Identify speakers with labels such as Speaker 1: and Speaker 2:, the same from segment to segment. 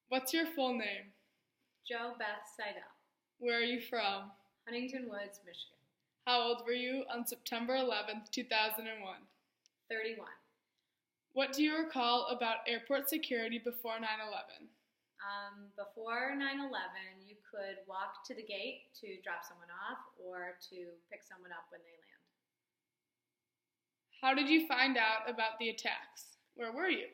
Speaker 1: What's your full name?
Speaker 2: Joe Beth Seidel,
Speaker 1: Where are you from?
Speaker 2: Huntington Woods, Michigan,
Speaker 1: How old were you on September 11th, 2001?
Speaker 2: 31.
Speaker 1: What do you recall about airport security before 9/11?
Speaker 2: Before 9/11, you could walk to the gate to drop someone off or to pick someone up when they land.
Speaker 1: How did you find out about the attacks? Where were you?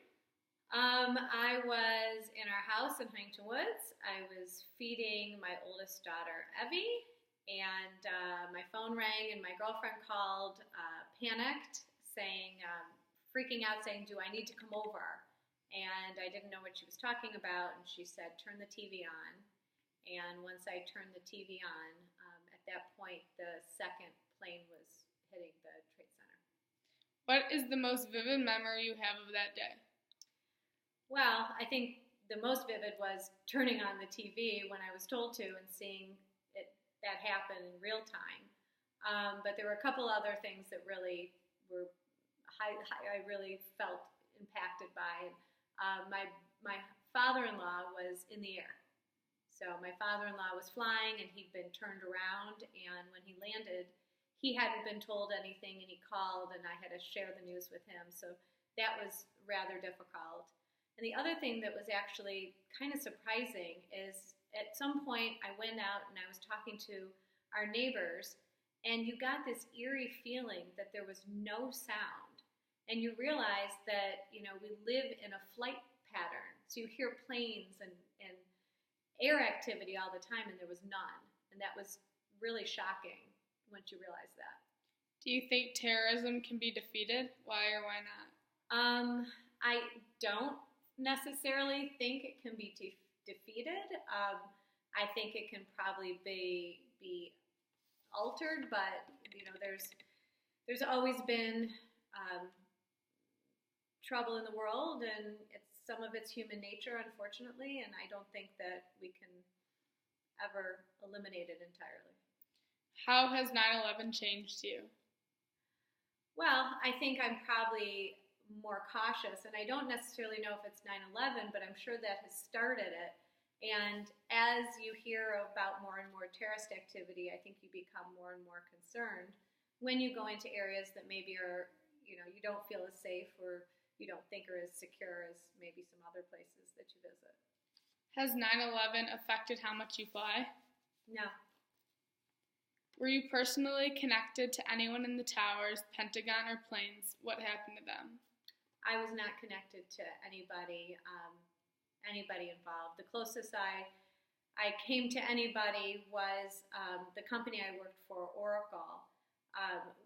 Speaker 2: I was in our house in Huntington Woods. I was feeding my oldest daughter, Evie, and my phone rang, and my girlfriend called, panicked, saying, freaking out, saying, "Do I need to come over?" And I didn't know what she was talking about, and she said, "Turn the TV on." And once I turned the TV on, at that point, the second plane was hitting the Trade Center.
Speaker 1: What is the most vivid memory you have of that day?
Speaker 2: Well, I think the most vivid was turning on the TV when I was told to and seeing that happen in real time. But there were a couple other things that really were I really felt impacted by. My father-in-law was in the air. So my father-in-law was flying, and he'd been turned around, and when he landed, he hadn't been told anything, and he called, and I had to share the news with him. So that was rather difficult. And the other thing that was actually kind of surprising is at some point I went out and I was talking to our neighbors, and you got this eerie feeling that there was no sound. And you realize that, we live in a flight pattern. So you hear planes and air activity all the time, and there was none. And that was really shocking once you realize that.
Speaker 1: Do you think terrorism can be defeated? Why or why not?
Speaker 2: I don't necessarily think it can be defeated. I think it can probably be altered, but there's always been trouble in the world, and some of it's human nature, unfortunately, and I don't think that we can ever eliminate it entirely.
Speaker 1: How has 9/11 changed you?
Speaker 2: Well, I think I'm probably more cautious, and I don't necessarily know if it's 9/11, but I'm sure that has started it. And as you hear about more and more terrorist activity, I think you become more and more concerned when you go into areas that maybe are, you don't feel as safe, or you don't think are as secure as maybe some other places that you visit.
Speaker 1: Has 9/11 affected how much you fly?
Speaker 2: No.
Speaker 1: Were you personally connected to anyone in the towers, Pentagon, or planes? What happened to them?
Speaker 2: I was not connected to anybody involved. The closest I came to anybody was the company I worked for, Oracle.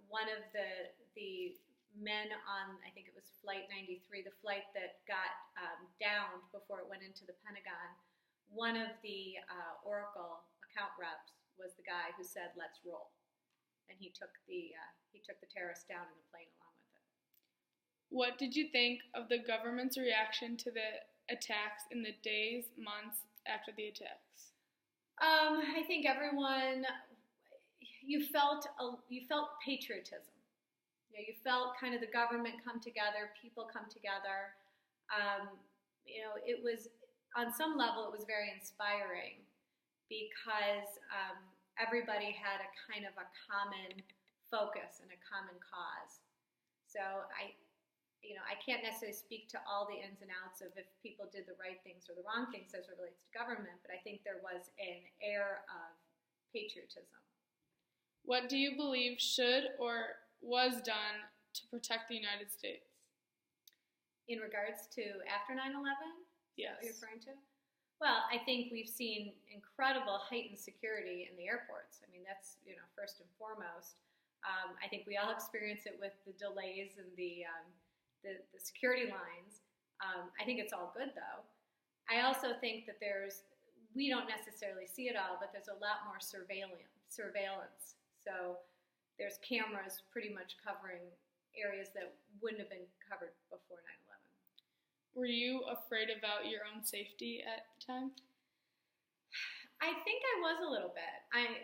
Speaker 2: One of the men on, I think it was Flight 93, the flight that got downed before it went into the Pentagon, one of the Oracle account reps was the guy who said, "Let's roll," and he took the terrorists down in the plane along with it.
Speaker 1: What did you think of the government's reaction to the attacks in the days, months after the attacks?
Speaker 2: I think everyone, you felt patriotism. You felt kind of the government come together, people come together. It was, on some level, it was very inspiring because everybody had a kind of a common focus and a common cause. So I can't necessarily speak to all the ins and outs of if people did the right things or the wrong things as it relates to government, but I think there was an air of patriotism.
Speaker 1: What do you believe should or was done to protect the United States?
Speaker 2: In regards to after 9/11?
Speaker 1: Yes.
Speaker 2: What you're referring to? Well, I think we've seen incredible heightened security in the airports. I mean, that's, first and foremost. I think we all experience it with the delays and the security lines. I think it's all good, though. I also think that we don't necessarily see it all, but there's a lot more surveillance. So there's cameras pretty much covering areas that wouldn't have been covered before 9/11.
Speaker 1: Were you afraid about your own safety at the time?
Speaker 2: I think I was a little bit.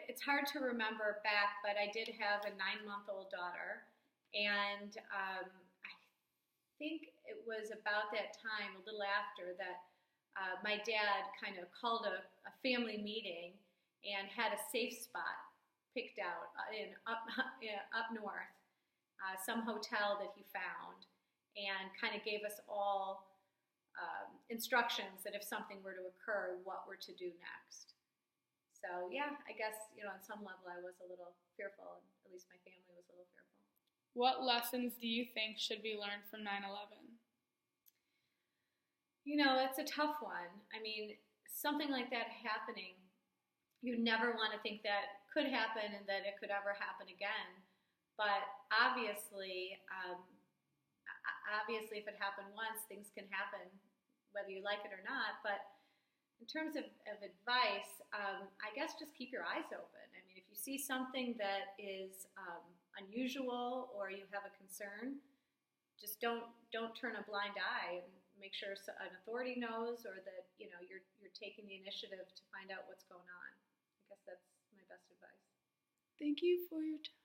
Speaker 2: It's hard to remember back, but I did have a 9-month-old daughter, and I think it was about that time, a little after, that my dad kind of called a family meeting and had a safe spot picked out up north, some hotel that he found, and kind of gave us all instructions that if something were to occur, what we're to do next. So yeah, I guess, on some level I was a little fearful, and at least my family was a little fearful.
Speaker 1: What lessons do you think should be learned from 9/11?
Speaker 2: It's a tough one. I mean, something like that happening, you never want to think that could happen and that it could ever happen again. But obviously, if it happened once, things can happen whether you like it or not. But in terms of advice, I guess just keep your eyes open. I mean, if you see something that is unusual or you have a concern, just don't turn a blind eye, and make sure an authority knows, or that you're taking the initiative to find out what's going on. I guess that's my best advice.
Speaker 1: Thank you for your time.